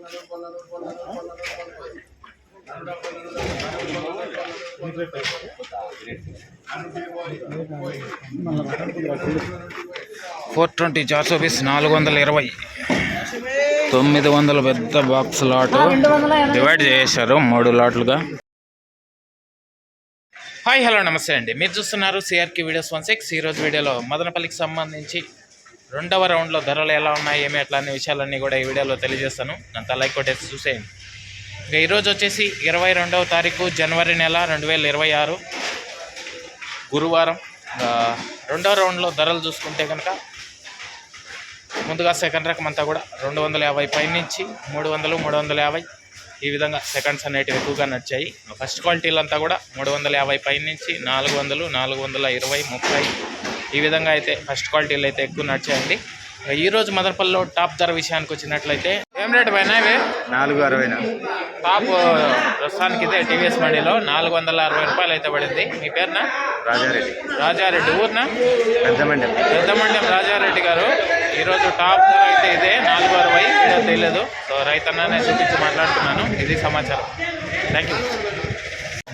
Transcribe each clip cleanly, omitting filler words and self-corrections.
$420 charge office 420 900 పెద్ద box lot divide చేశారు 3 లాట్లుగా. Hi hello నమస్తే అండి, మీరు చూస్తున్నారు సిఆర్కి వీడియోస్ 16. ఈరోజు వీడియోలో మదనపల్లికి సంబంధించి 2వ రౌండ్లో ధరలు ఎలా ఉన్నాయి, ఏమి ఎట్లా అనే విషయాలన్నీ కూడా ఈ వీడియోలో తెలియజేస్తాను. అంత లైక్ కొట్టేసి చూసేయండి. ఇక ఈరోజు వచ్చేసి 22వ తారీఖు జనవరి నెల 2026 గురువారం. 2వ రౌండ్లో ధరలు చూసుకుంటే కనుక ముందుగా సెకండ్ రకం అంతా కూడా 250 పైనుంచి 300, 350 ఈ విధంగా సెకండ్స్ అనేటివి ఎక్కువగా నడిచాయి. ఫస్ట్ క్వాలిటీలు అంతా కూడా 350 పైనుంచి 400, 420, 30 ఈ విధంగా అయితే ఫస్ట్ క్వాలిటీలు అయితే ఎక్కువ నడిచాయండి. ఈరోజు మదనపల్లిలో టాప్ ధర విషయానికి వచ్చినట్లయితే ఏం రేటు పైన ఇవి 460 టాప్ ప్రస్తుతానికి ఇదే టీవీఎస్ మండీలో 460 రూపాయలు అయితే పడింది. మీ పేరునా? రాజారెడ్డి. ఊరినా? పెద్దమండ్యం రాజారెడ్డి గారు. ఈరోజు టాప్ ధర అయితే ఇదే 460 ఏదో తెలియదు. సో రైతన్ననే చూపించి మాట్లాడుతున్నాను. ఇది సమాచారం. Thank you.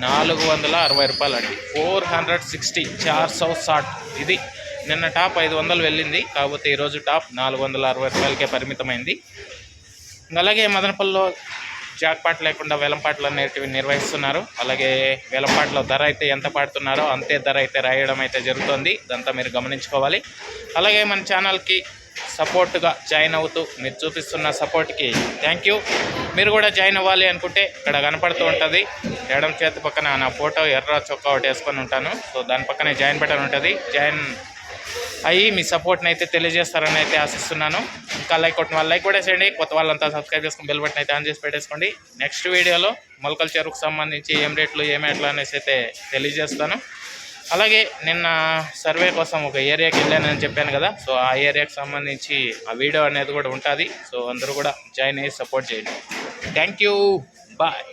460 రూపాయలు అండి. 460 460. ఇది నిన్న టాప్ 500 వెళ్ళింది, కాకపోతే ఈరోజు టాప్ 460 రూపాయలకే పరిమితమైంది. అలాగే మదనపల్లిలో జాక్పాట్ లేకుండా వేలంపాట్లు అనేటివి నిర్వహిస్తున్నారు. అలాగే వేలంపాట్లో ధర అయితే ఎంత పాడుతున్నారో అంతే ధర అయితే రాయడం అయితే జరుగుతుంది. ఇదంతా మీరు గమనించుకోవాలి. అలాగే మన ఛానల్కి సపోర్ట్గా జాయిన్ అవుతూ మీరు చూపిస్తున్న సపోర్ట్కి థ్యాంక్ యూ. మీరు కూడా జాయిన్ అవ్వాలి అనుకుంటే ఇక్కడ కనపడుతూ ఉంటుంది. ఎడమ చేతి పక్కన నా ఫోటో ఎర్ర చొక్కా ఒకటి వేసుకొని ఉంటాను. సో దాని పక్కనే జాయిన్ బటన్ ఉంటుంది. జాయిన్ అయ్యి మీ సపోర్ట్ని అయితే తెలియజేస్తారని అయితే ఆశిస్తున్నాను. ఇంకా లైక్ కొట్టిన వాళ్ళు లైక్ కూడా చేయండి. కొత్త వాళ్ళంతా సబ్స్క్రైబ్ చేసుకుని బెల్ బటన్ అయితే ఆన్ చేసి పెట్టేసుకోండి. నెక్స్ట్ వీడియోలో మొలకల చెరువుకు సంబంధించి ఏం రేట్లు ఏమి ఎట్లా అనేసి అయితే తెలియజేస్తాను. అలాగే నిన్న సర్వే కోసం ఒక ఏరియాకి వెళ్ళానని చెప్పాను కదా, సో ఆ ఏరియాకి సంబంధించి ఆ వీడియో అనేది కూడా ఉంటుంది. సో అందరూ కూడా జాయిన్ అయ్యి సపోర్ట్ చేయండి. Thank you. బాయ్.